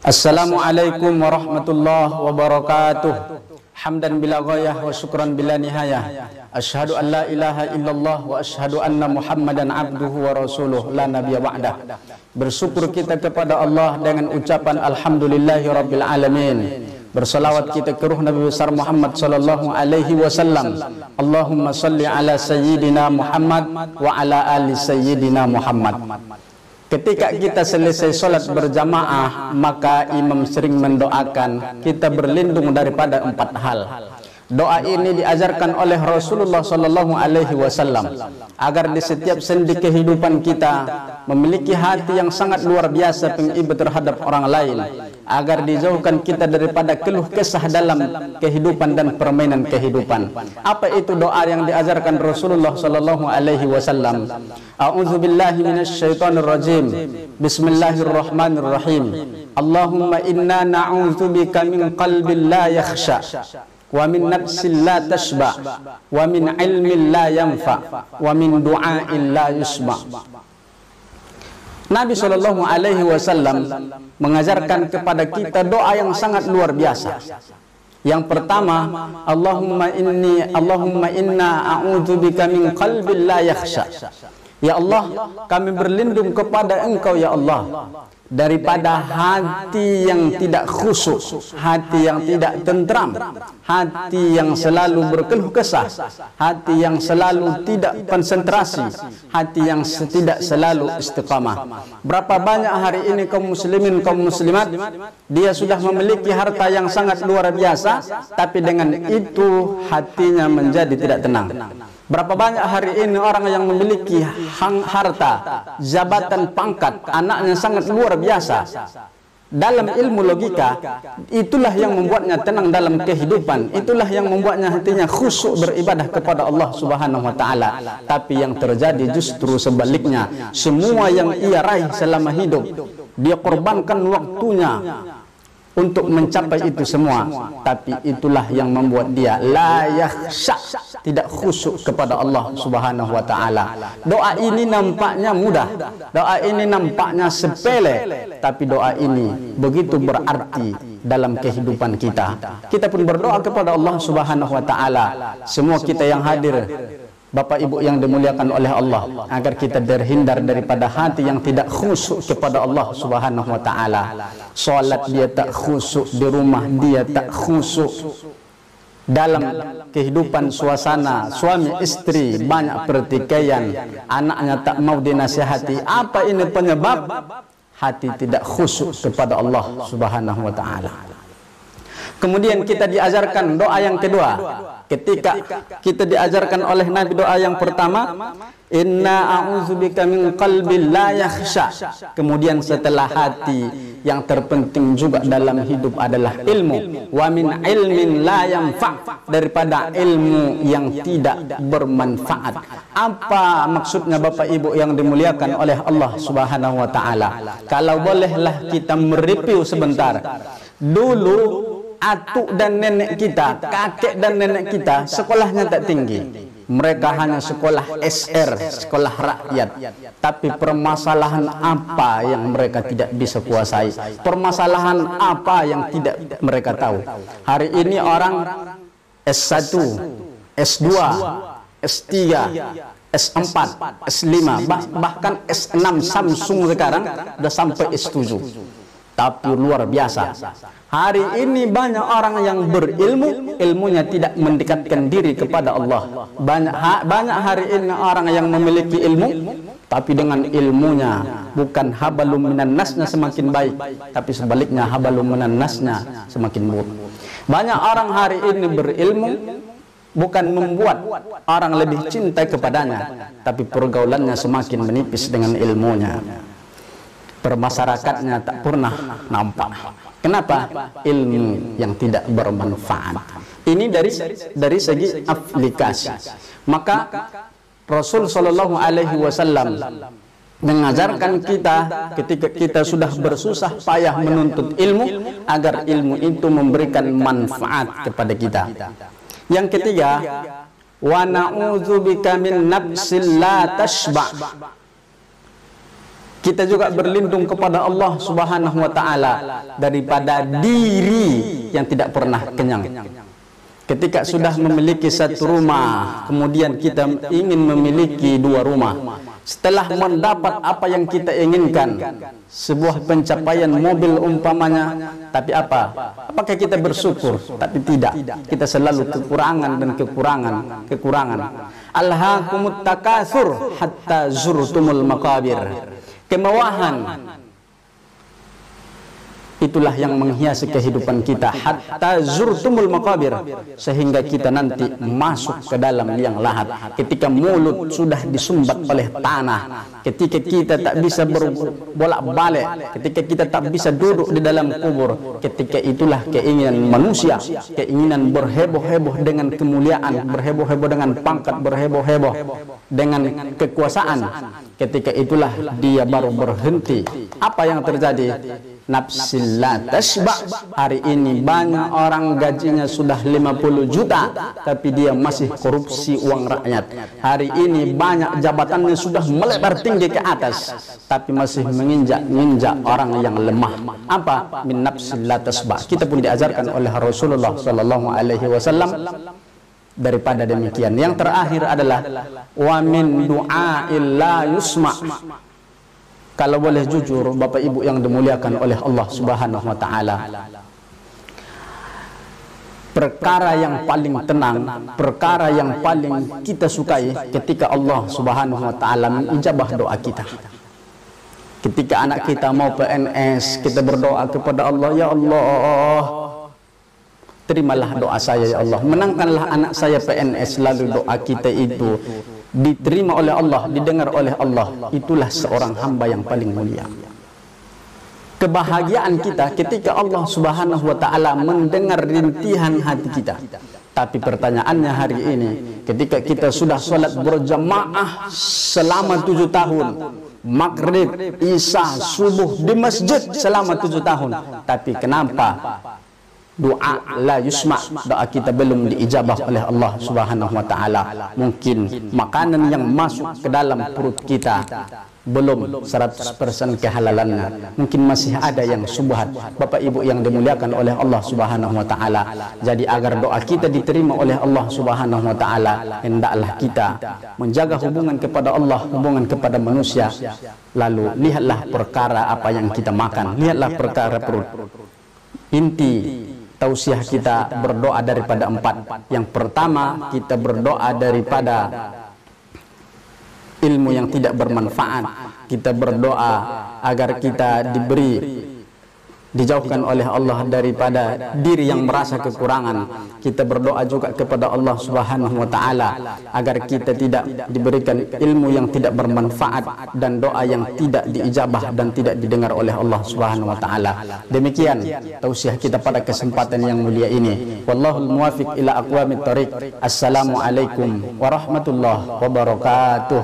Assalamualaikum warahmatullahi wabarakatuh. Hamdan bila ghayah wa syukran bila nihayah. Asyhadu an la ilaha illallah wa asyhadu anna Muhammadan abduhu wa rasuluh la nabiyya ba'dah. Bersyukur kita kepada Allah dengan ucapan alhamdulillahi rabbil alamin. Bersalawat kita ke ruh Nabi besar Muhammad sallallahu alaihi wasallam. Allahumma salli ala sayyidina Muhammad wa ala ali sayyidina Muhammad. Ketika kita selesai sholat berjamaah, maka imam sering mendoakan kita berlindung daripada 4 hal. Doa ini diajarkan oleh Rasulullah sallallahu alaihi wasallam agar di setiap sendi kehidupan kita memiliki hati yang sangat luar biasa pengibat terhadap orang lain, agar dijauhkan kita daripada keluh kesah dalam kehidupan dan permainan kehidupan. Apa itu doa yang diajarkan Rasulullah sallallahu alaihi wasallam? A'udzubillahi minasyaitonir rajim. Bismillahirrahmanirrahim. Allahumma inna na'udzubika min qalbin la yakhsha wa min nafsin la tashba wa min ilmin la yanfa wa min du'ain la yusma. Nabi sallallahu alaihi wasallam mengajarkan kepada kita doa yang sangat luar biasa. Yang pertama, Allahumma inna a'udzubika min qalbin la yakhsha. Ya Allah, kami berlindung kepada Engkau ya Allah daripada hati yang tidak khusyuk, hati yang tidak tentram, hati yang selalu berkeluh kesah, hati yang selalu tidak konsentrasi, hati yang tidak selalu istiqamah. Berapa banyak hari ini kaum muslimin, kaum muslimat, dia sudah memiliki harta yang sangat luar biasa, tapi dengan itu hatinya menjadi tidak tenang. Berapa banyak hari ini orang yang memiliki harta, jabatan, pangkat, anaknya sangat luar biasa. Dalam ilmu logika, itulah yang membuatnya tenang dalam kehidupan, itulah yang membuatnya hatinya khusyuk beribadah kepada Allah Subhanahu wa taala. Tapi yang terjadi justru sebaliknya. Semua yang ia raih selama hidup, dia korbankan waktunya untuk mencapai itu semua, tapi itulah yang membuat dia la yakhsha, tidak khusyuk kepada Allah Subhanahu wa taala. Doa ini nampaknya mudah, doa ini nampaknya sepele, tapi doa ini begitu berarti dalam kehidupan kita. Kita pun berdoa kepada Allah Subhanahu wa taala. Semua kita yang hadir, Bapak Ibu yang dimuliakan oleh Allah, agar kita terhindar daripada hati yang tidak khusyuk kepada Allah Subhanahu wa taala. Salat dia tak khusyuk, di rumah dia tak khusyuk, dalam kehidupan suasana suami istri banyak pertikaian, anaknya tak mau dinasihati. Apa ini penyebab? Hati tidak khusyuk kepada Allah Subhanahu wa taala. Kemudian kita diajarkan doa yang kedua. Ketika kita diajarkan oleh Nabi doa yang pertama, inna a'udzubika min qalbin la yakhsha. Kemudian setelah hati, yang terpenting juga dalam hidup adalah ilmu. Wa min ilmin la yanfa, daripada ilmu yang tidak bermanfaat. Apa maksudnya Bapak Ibu yang dimuliakan oleh Allah Subhanahu wa taala? Kalau bolehlah kita mereview sebentar. Dulu atuk dan nenek kita, kakek dan nenek kita sekolahnya tak tinggi. Mereka hanya sekolah SR, sekolah rakyat. Tapi permasalahan apa yang mereka tidak bisa kuasai? Permasalahan apa yang tidak mereka tahu? Hari ini orang S1, S2, S3, S4, S5, bahkan S6 Samsung sekarang sudah sampai S7. Tapi luar biasa. Hari ini banyak orang yang berilmu, ilmunya tidak mendekatkan diri kepada Allah. Banyak hari ini orang yang memiliki ilmu, tapi dengan ilmunya bukan habalum minan nasnya semakin baik, tapi sebaliknya habalum minan nasnya semakin buruk. Banyak orang hari ini berilmu, bukan membuat orang lebih cinta kepadanya, tapi pergaulannya semakin menipis dengan ilmunya. Permasyarakatnya tak pernah nampak. Kenapa? Ilmu yang tidak bermanfaat. Ini dari segi aplikasi. Maka Rasul sallallahu alaihi wasallam mengajarkan kita ketika kita sudah bersusah payah menuntut ilmu, agar ilmu itu memberikan manfaat kepada kita. Yang ketiga, wa na'udzubika min nafsil la tashba. Kita juga berlindung kepada Allah Subhanahu wa taala daripada diri yang tidak pernah kenyang. Ketika sudah memiliki satu rumah, kemudian kita ingin memiliki dua rumah. Setelah mendapat apa yang kita inginkan, sebuah pencapaian mobil umpamanya, tapi apa? Apakah kita bersyukur? Tapi tidak. Kita selalu kekurangan dan kekurangan. Alhaakumut takatsur hatta zurtumul maqabir. Kemewahan itulah yang menghiasi kehidupan kita hatta zurtumul maqabir, sehingga kita nanti masuk ke dalam liang lahat. Ketika mulut sudah disumbat oleh tanah, ketika kita tak bisa berbolak-balik, ketika kita tak bisa duduk di dalam kubur, ketika itulah keinginan manusia, keinginan berheboh-heboh dengan kemuliaan, berheboh-heboh dengan pangkat, berheboh-heboh dengan kekuasaan. Ketika itulah dia baru berhenti. Apa yang terjadi? Nafsil la tashba. Hari ini banyak orang gajinya sudah 50 juta tapi dia masih korupsi uang rakyat. Hari ini banyak jabatannya sudah melebar tinggi ke atas tapi masih menginjak orang yang lemah. Apa? Min nafsil la tashba. Kita pun diajarkan oleh Rasulullah sallallahu alaihi wasallam daripada demikian. Yang terakhir adalah wa min du'a'il la yusma. Kalau boleh jujur Bapak Ibu yang dimuliakan oleh Allah Subhanahu wa taala, perkara yang paling tenang, perkara yang paling kita sukai ketika Allah Subhanahu wa taala menijabah doa kita. Ketika anak kita mau PNS, kita berdoa kepada Allah, ya Allah, terimalah doa saya ya Allah, menangkanlah anak saya PNS. Lalu doa kita itu diterima oleh Allah, didengar oleh Allah. Itulah seorang hamba yang paling mulia. Kebahagiaan kita ketika Allah Subhanahu wa taala mendengar rintihan hati kita. Tapi pertanyaannya hari ini, ketika kita sudah sholat berjamaah selama 7 tahun, maghrib, isya, subuh di masjid selama 7 tahun, tapi kenapa doa la yusma, doa kita belum diijabah oleh Allah Subhanahu wa taala? Mungkin makanan yang masuk ke dalam perut kita belum 100% kehalalannya, mungkin masih ada yang subhat. Bapak Ibu yang dimuliakan oleh Allah Subhanahu wa taala, jadi agar doa kita diterima oleh Allah Subhanahu wa taala, hendaklah kita menjaga hubungan kepada Allah, hubungan kepada manusia. Lalu lihatlah perkara apa yang kita makan, lihatlah perkara perut. Inti tausiah kita berdoa daripada 4. Yang pertama, kita berdoa daripada ilmu yang tidak bermanfaat. Kita berdoa agar kita dijauhkan oleh Allah daripada diri yang merasa kekurangan. Kita berdoa juga kepada Allah Subhanahu wa taala agar kita tidak diberikan ilmu yang tidak bermanfaat dan doa yang tidak diijabah dan tidak didengar oleh Allah Subhanahu wa taala. Demikian tausiah kita pada kesempatan yang mulia ini. Wallahul muwafiq ila aqwamit thoriq. Assalamualaikum warahmatullahi wabarakatuh.